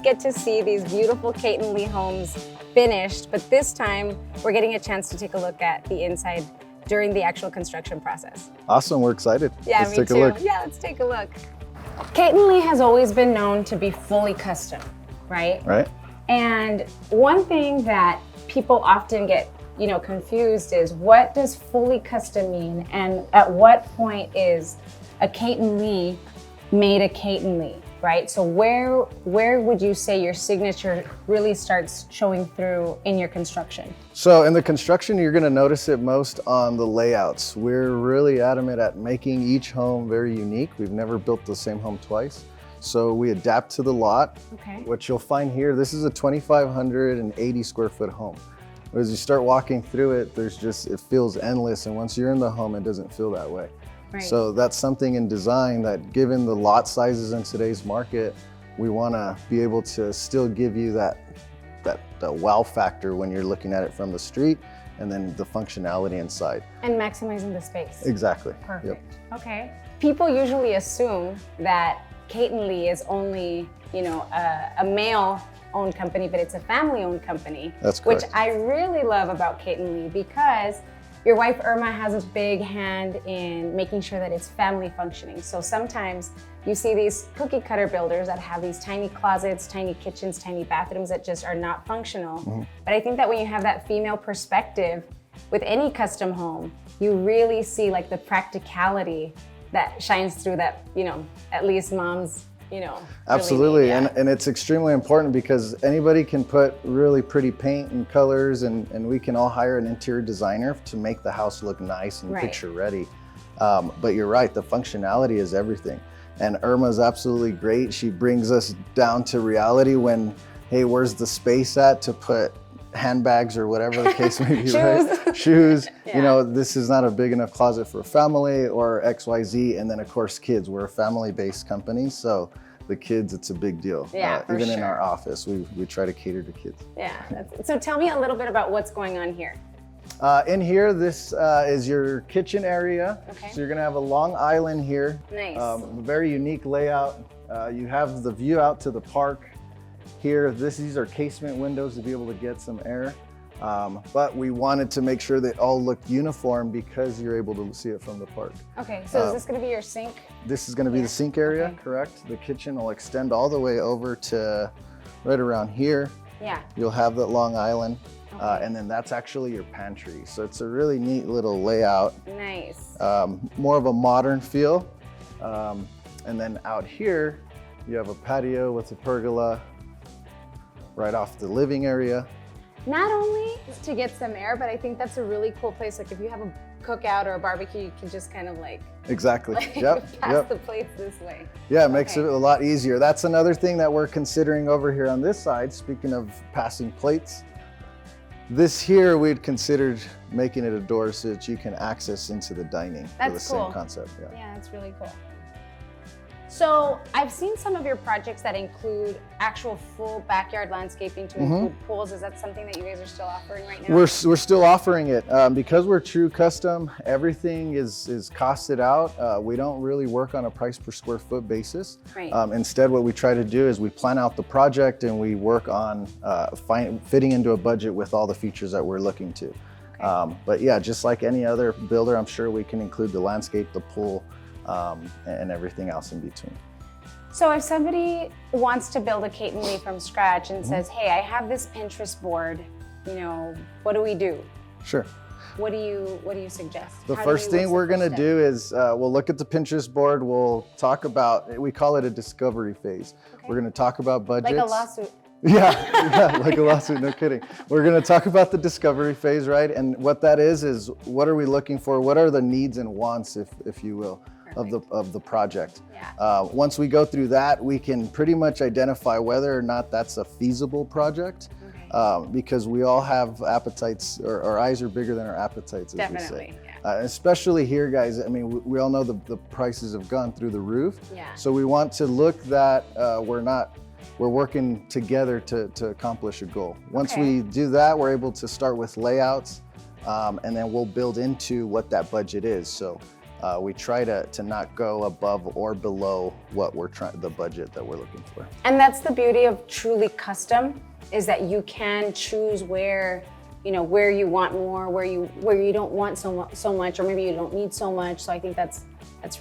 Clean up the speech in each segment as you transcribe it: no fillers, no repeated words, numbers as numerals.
get to see these beautiful Kayton homes finished, but this time we're getting a chance to take a look at the inside during the actual construction process. Awesome, we're excited. Yeah, let's me take too. a look. Yeah, let's take a look. Kayton has always been known to be fully custom, right? Right. And one thing that people often get, confused is, what does fully custom mean? And at what point is a Kayton Lee made a Kayton Lee, right? So where would you say your signature really starts showing through in your construction? So in the construction, you're gonna notice it most on the layouts. We're really adamant at making each home very unique. We've never built the same home twice. So we adapt to the lot. Okay. What you'll find here, this is a 2,580 square foot home. As you start walking through it, it feels endless. And once you're in the home, it doesn't feel that way. Right. So that's something in design that, given the lot sizes in today's market, we wanna be able to still give you that wow factor when you're looking at it from the street, and then the functionality inside. And maximizing the space. Exactly. Perfect. Yep. Okay. People usually assume that Kayton Lee is only, a male-owned company, but it's a family-owned company. That's correct. Which I really love about Kayton Lee, because your wife Irma has this big hand in making sure that it's family functioning. So sometimes you see these cookie cutter builders that have these tiny closets, tiny kitchens, tiny bathrooms that just are not functional. Mm-hmm. But I think that when you have that female perspective with any custom home, you really see like the practicality that shines through that, at least moms, Absolutely, really need, and it's extremely important, because anybody can put really pretty paint and colors, and we can all hire an interior designer to make the house look nice and picture ready. But you're right, the functionality is everything. And Irma's absolutely great. She brings us down to reality when, hey, where's the space at to put handbags or whatever the case may be, right? Shoes. Yeah. This is not a big enough closet for a family or XYZ. And then of course, kids. We're a family-based company, so the kids, it's a big deal. Yeah, even in our office, we try to cater to kids. Yeah. So tell me a little bit about what's going on here. In here, this is your kitchen area. Okay. So you're gonna have a long island here. Nice. Very unique layout. You have the view out to the park here. These are casement windows to be able to get some air. But we wanted to make sure that all looked uniform, because you're able to see it from the park. Okay, so is this gonna be your sink? This is gonna be the sink area, correct? The kitchen will extend all the way over to right around here. Yeah. You'll have that long island. And then that's actually your pantry. So it's a really neat little layout. Nice. More of a modern feel. And then out here, you have a patio with a pergola right off the living area. Not only to get some air, but I think that's a really cool place. Like if you have a cookout or a barbecue, you can just kind of Exactly. pass the plates this way. Yeah, it makes it a lot easier. That's another thing that we're considering over here on this side. Speaking of passing plates, this here we'd considered making it a door so that you can access into the dining. That's for the cool. same concept. Yeah, that's really cool. So I've seen some of your projects that include actual full backyard landscaping to include pools. Is that something that you guys are still offering right now? We're still offering it. Because we're true custom, everything is costed out. We don't really work on a price per square foot basis. Right. Instead, what we try to do is we plan out the project and we work on fitting into a budget with all the features that we're looking to. Okay. But yeah, just like any other builder, I'm sure we can include the landscape, the pool, and everything else in between. So if somebody wants to build a Kayton Lee from scratch and says, hey, I have this Pinterest board, what do we do? Sure. What do you suggest? The first thing we're gonna do is we'll look at the Pinterest board. We'll talk about, we call it a discovery phase. Okay. We're gonna talk about budgets. Like a lawsuit. Yeah, like a lawsuit, no kidding. We're gonna talk about the discovery phase, right? And what that is what are we looking for? What are the needs and wants, if you will, of the project? Yeah. Once we go through that, we can pretty much identify whether or not that's a feasible project. Okay. Because we all have appetites, or our eyes are bigger than our appetites, as we say. Yeah. Especially here, guys. I mean, we all know the prices have gone through the roof. Yeah. So we want to look that we're working together to accomplish a goal. Once we do that, we're able to start with layouts, and then we'll build into what that budget is. So we try to not go above or below what the budget that we're looking for. And that's the beauty of truly custom, is that you can choose where you want more, where you don't want so much, or maybe you don't need so much. So I think that's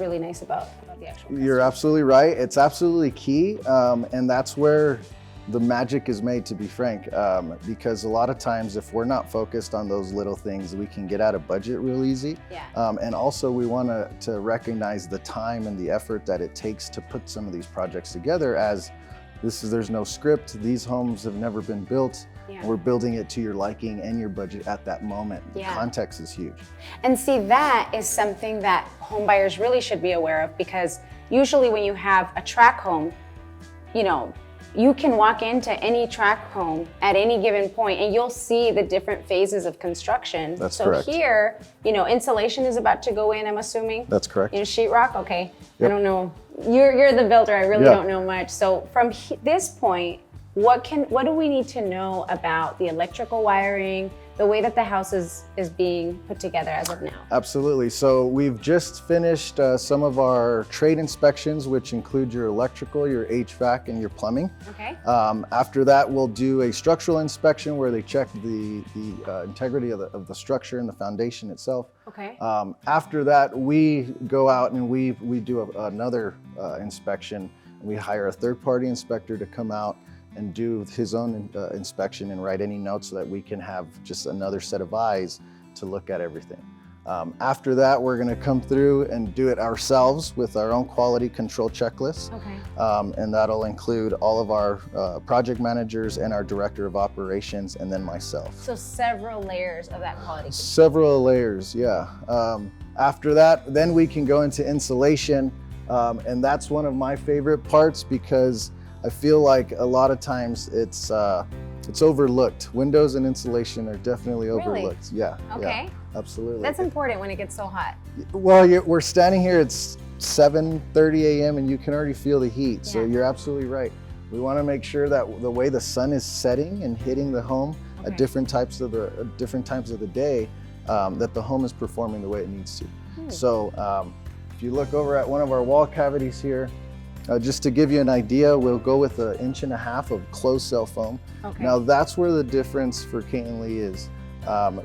really nice about the actual custom. You're absolutely right. It's absolutely key, and that's where the magic is made, to be frank, because a lot of times if we're not focused on those little things, we can get out of budget real easy. Yeah. And also we want to recognize the time and the effort that it takes to put some of these projects together, as there's no script. These homes have never been built. Yeah. We're building it to your liking and your budget at that moment. The Yeah. context is huge. And see, that is something that home buyers really should be aware of, because usually when you have a tract home, you can walk into any tract home at any given point and you'll see the different phases of construction. That's so correct. Here, insulation is about to go in, I'm assuming. That's correct. Sheetrock, okay. Yep. I don't know. You're the builder, I really Yeah. don't know much. So from this point, what do we need to know about the electrical wiring, the way that the house is being put together as of now? Absolutely. So we've just finished some of our trade inspections, which include your electrical, your HVAC, and your plumbing. Okay. After that, we'll do a structural inspection where they check the integrity of the structure and the foundation itself. Okay. After that, we go out and we do another inspection. We hire a third-party inspector to come out and do his own inspection and write any notes so that we can have just another set of eyes to look at everything. After that, we're gonna come through and do it ourselves with our own quality control checklist. Okay. And that'll include all of our project managers and our director of operations, and then myself. So several layers of that quality control. Several layers, yeah. After that, then we can go into insulation. And that's one of my favorite parts, because I feel like a lot of times it's overlooked. Windows and insulation are definitely overlooked. Really? Yeah. Okay. Yeah, absolutely. That's important when it gets so hot. Well, we're standing here, it's 7:30 a.m. and you can already feel the heat. So Yeah. you're absolutely right. We want to make sure that the way the sun is setting and hitting the home Okay. at different times of the day, that the home is performing the way it needs to. So if you look over at one of our wall cavities here, just to give you an idea, we'll go with 1.5 inches of closed cell foam. Okay. Now that's where the difference for Kayton Lee is.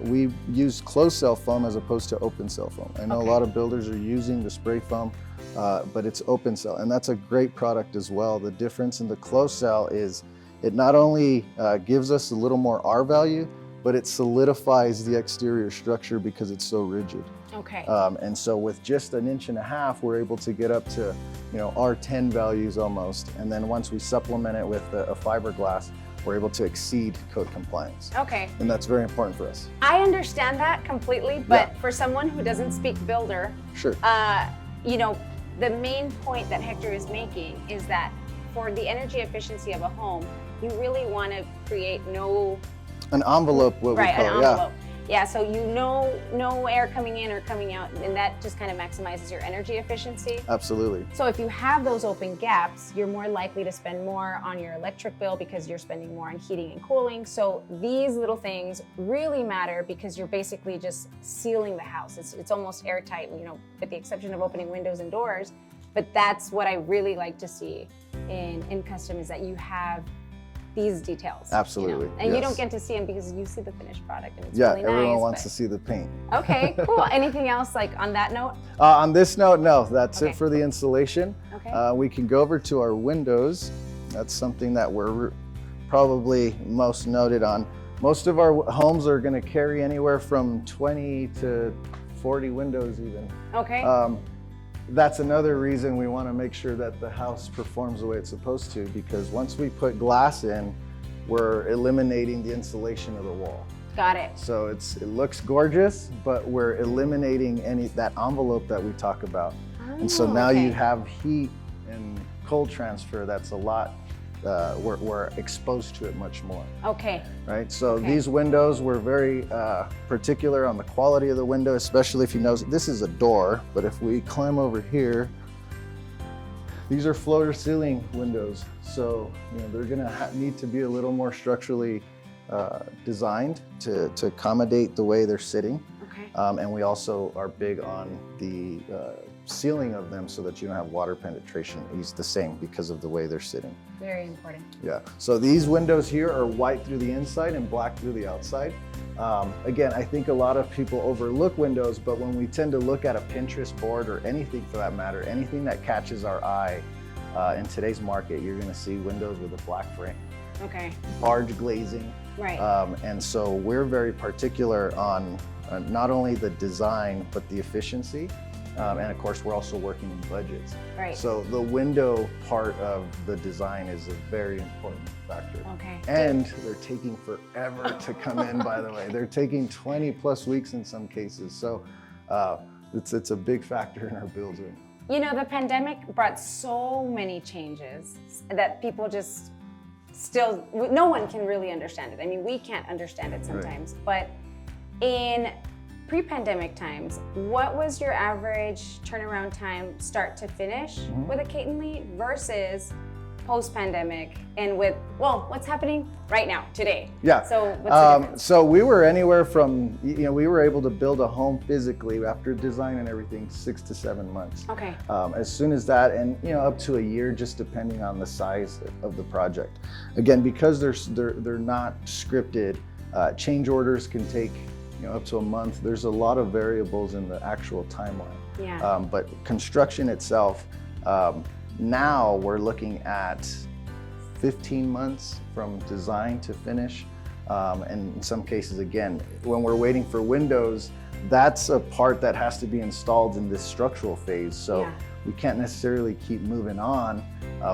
We use closed cell foam as opposed to open cell foam. I know Okay. a lot of builders are using the spray foam, but it's open cell, and that's a great product as well. The difference in the closed cell is it not only gives us a little more R value, but it solidifies the exterior structure because it's so rigid. Okay. And so with just 1.5 inches, we're able to get up to R10 values almost. And then once we supplement it with a fiberglass, we're able to exceed code compliance. Okay. And that's very important for us. I understand that completely, but Yeah. for someone who doesn't speak builder, Sure. The main point that Hector is making is that for the energy efficiency of a home, you really want to create An envelope, what we an call it. envelope. Yeah, so no air coming in or coming out, and that just kind of maximizes your energy efficiency. Yeah, absolutely. So if you have those open gaps, you're more likely to spend more on your electric bill because you're spending more on heating and cooling. So these little things really matter because you're basically just sealing the house. It's almost airtight, with the exception of opening windows and doors. But that's what I really like to see in custom, is that you have these details. Absolutely, And you yes. don't get to see them because you see the finished product and it's Yeah, really nice. everyone wants but- to see the paint. Okay, cool. Anything else on that note? On this note, no, that's Okay. it for the insulation. Okay. We can go over to our windows. That's something that we're probably most noted on. Most of our homes are going to carry anywhere from 20 to 40 windows even. Okay. That's another reason we want to make sure that the house performs the way it's supposed to, because once we put glass in, we're eliminating the insulation of the wall. Got it. So it looks gorgeous, but we're eliminating that envelope that we talk about. And so now okay. you have heat and cold transfer that's a lot, we're exposed to it much more, Okay. right? So Okay. these windows, we're very particular on the quality of the window, especially if you notice, this is a door, but if we climb over here, these are floater ceiling windows. So they're gonna need to be a little more structurally designed to accommodate the way they're sitting. Okay. And we also are big on the sealing of them so that you don't have water penetration. It's the same because of the way they're sitting. Very important. Yeah. So these windows here are white through the inside and black through the outside. Again, I think a lot of people overlook windows, but when we tend to look at a Pinterest board or anything for that matter, anything that catches our eye in today's market, you're going to see windows with a black frame. Okay. Large glazing. Right. And so we're very particular on not only the design, but the efficiency. And of course, we're also working in budgets. Right. So the window part of the design is a very important factor. Okay. And they're taking forever to come in, by the way. They're taking 20 plus weeks in some cases. So it's a big factor in our builds. You know, the pandemic brought so many changes that people just still, no one can really understand it. I mean, we can't understand it sometimes, but in pre-pandemic times, what was your average turnaround time start to finish with a Kayton Lee versus post-pandemic and with, well, what's happening right now, today? Yeah. So what's the difference? So we were anywhere from, we were able to build a home physically after design and everything 6 to 7 months. Okay. As soon as that, and up to a year, just depending on the size of the project. Again, because they're not scripted, change orders can take up to a month. There's a lot of variables in the actual timeline. Yeah. But construction itself, now we're looking at 15 months from design to finish. And in some cases, again, when we're waiting for windows, that's a part that has to be installed in this structural phase. So we can't necessarily keep moving on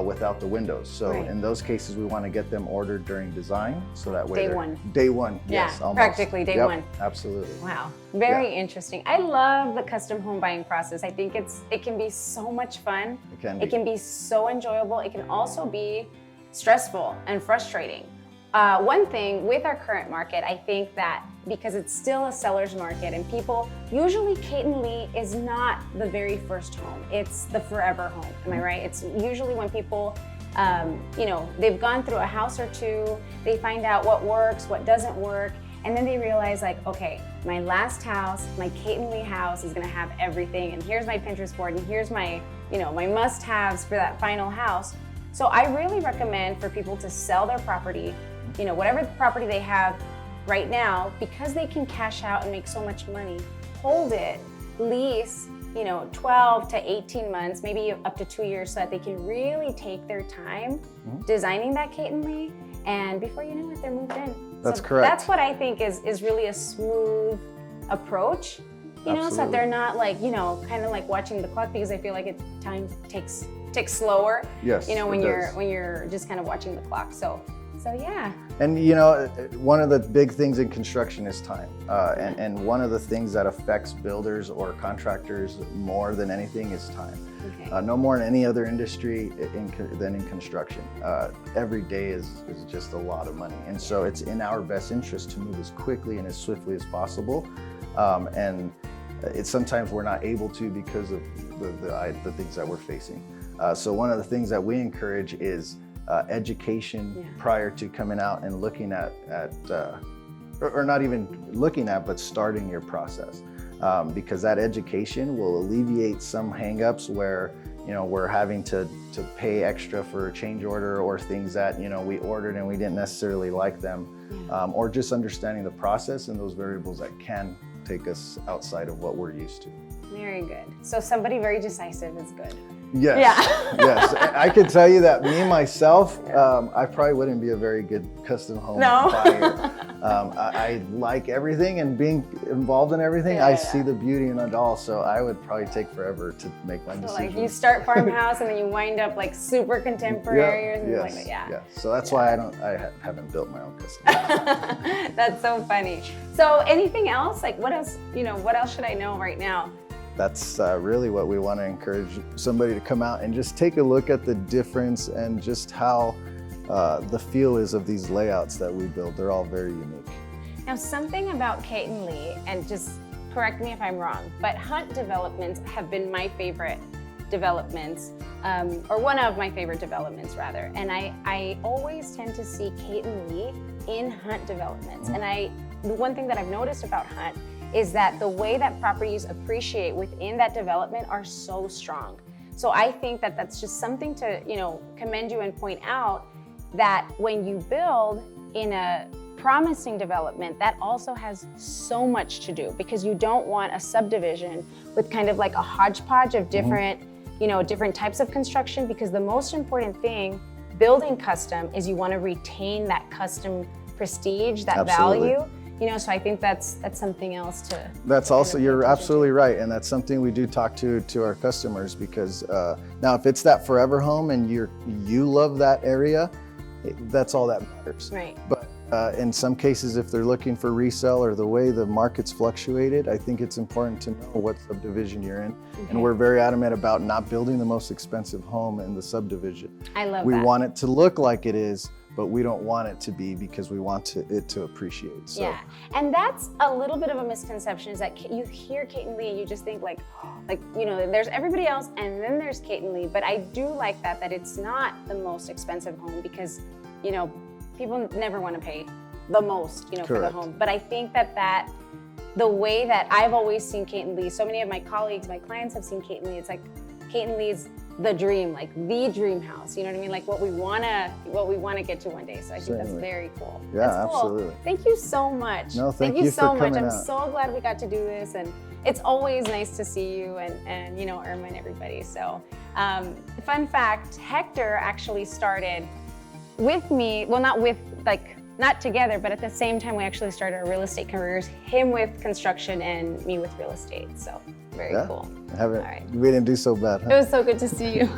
without the windows. So in those cases, we want to get them ordered during design, so that way Day one, yes, almost. Practically day one. Absolutely. Wow, very interesting. I love the custom home buying process. I think it can be so much fun. It can be so enjoyable. It can also be stressful and frustrating. One thing with our current market, I think that because it's still a seller's market and people, usually Kayton Lee is not the very first home, it's the forever home, am I right? It's usually when people, they've gone through a house or two, they find out what works, what doesn't work, and then they realize like, okay, my last house, my Kayton Lee house is gonna have everything, and here's my Pinterest board, and here's my, my must-haves for that final house. So I really recommend for people to sell their property, whatever property they have right now, because they can cash out and make so much money, hold it, lease, 12 to 18 months, maybe up to 2 years, so that they can really take their time designing that Kayton Lee, and before you know it, they're moved in. That's correct. That's what I think is really a smooth approach, so that they're not like, kind of like watching the clock, because I feel like time takes slower, yes, when you're just kind of watching the clock. So yeah. And one of the big things in construction is time. And one of the things that affects builders or contractors more than anything is time. Okay. No more in any other industry than in construction. Every day is just a lot of money. And so it's in our best interest to move as quickly and as swiftly as possible. And sometimes we're not able to because of the things that we're facing. So one of the things that we encourage is education prior to coming out and looking at or not even looking at, but starting your process. Because that education will alleviate some hangups where, we're having to pay extra for a change order or things that, we ordered and we didn't necessarily like them, or just understanding the process and those variables that can take us outside of what we're used to. Very good. So somebody very decisive is good. Yes. Yeah. Yes. I can tell you that me, myself, I probably wouldn't be a very good custom home buyer. I like everything and being involved in everything. I see the beauty in it all. So I would probably take forever to make my decision. Like you start farmhouse and then you wind up like super contemporary or something like that. Yeah. So that's why I haven't built my own custom house. That's so funny. So anything else? Like what else, what else should I know right now? That's really what we want to encourage somebody to come out and just take a look at the difference and just how the feel is of these layouts that we build. They're all very unique. Now, something about Kayton Lee, and just correct me if I'm wrong, but Hunt developments have been my favorite developments, or one of my favorite developments rather. And I always tend to see Kayton Lee in Hunt developments. And the one thing that I've noticed about Hunt is that the way that properties appreciate within that development are so strong. So I think that that's just something to, commend you and point out that when you build in a promising development, that also has so much to do, because you don't want a subdivision with kind of like a hodgepodge of different, different types of construction, because the most important thing building custom is you want to retain that custom prestige, that Absolutely. value. So I think that's something else to. That's also, you're absolutely right, and that's something we do talk to our customers, because now if it's that forever home and you love that area, that's all that matters. Right. But in some cases, if they're looking for resale or the way the market's fluctuated, I think it's important to know what subdivision you're in. Okay. And we're very adamant about not building the most expensive home in the subdivision. I love We that. want it to look like it is, but we don't want it to be, because we want it to appreciate. So. Yeah, and that's a little bit of a misconception, is that you hear Kayton Lee and you just think like, there's everybody else and then there's Kayton Lee. But I do like that it's not the most expensive home, because, people never want to pay the most, for the Correct. home. But I think that the way that I've always seen Kayton Lee, so many of my colleagues, my clients have seen Kayton Lee, it's like Kayton Lee's the dream, like the dream house. You know what I mean? Like what we wanna get to one day. So I think that's very cool. Yeah, that's cool. absolutely. Thank you so much. No, thank you you so for much. coming I'm out. so glad we got to do this, and it's always nice to see you and Irma and everybody. So, fun fact: Hector actually started with me. Well, not together, but at the same time, we actually started our real estate careers. Him with construction and me with real estate. So very cool. We didn't do so bad, huh? It was so good to see you.